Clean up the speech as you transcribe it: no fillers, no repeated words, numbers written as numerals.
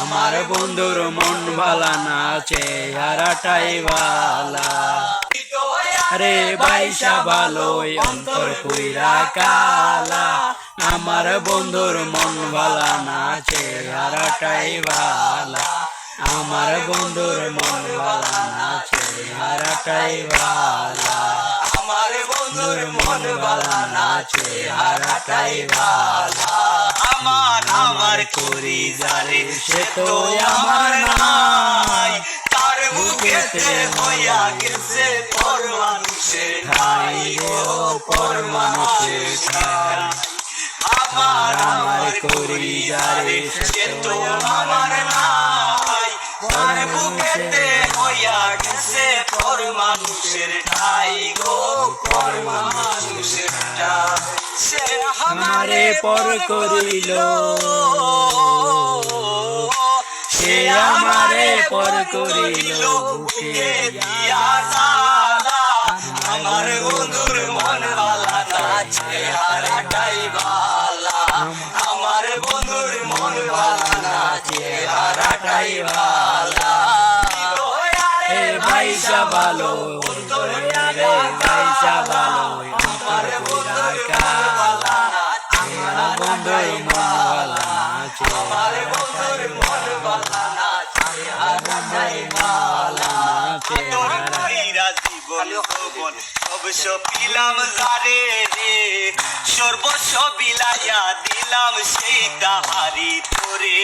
আমার বন্ধুর মন ভালা না, চেহারাটাই ভালা। রে বাইসা ভালোই অন্তর কইরা কালা, আমার বন্ধুর মন ভালা না, চেহারাটাই ভালা। আমার বন্ধুর মন ভালা না, চেহারাটাই ভালা। আমার বন্ধুর মন ভালা না, চেহারাটাই ভালা। আমার করি যারে সে তো আমার নাই, তার বুকেতে হইয়া গেছে পর মানুষের ঠাই গো, পর মানুষের ঠাই। আমার করি যারে সে তো আমার নাই, তার বুকেতে হইয়া গেছে পর মানুষের ঠাই গো, পর মানুষের ঠাই। সে আমারে পর করিল, সে আমারে পর করিল বুকে দিয়া জ্বালা। আমার বন্ধুর মন ভালা না, চেহারাটাই ভালা। আমার বন্ধুর মন ভালা না, চেহারাটাই ভালা। হে বাইসা ভালো রে বাইসা ভালো, আমার বন্ধুর কালা। আমার বন্ধুর মন ভালা না, আমার বন্ধুর মন ভালা না, চেহারাটাই ভালা। জীবন ভুবন সর্বস্ব পিলাম যারে রে, সর্বস্ব বিলাইয়া দিলাম সেই তাহারি তোরে।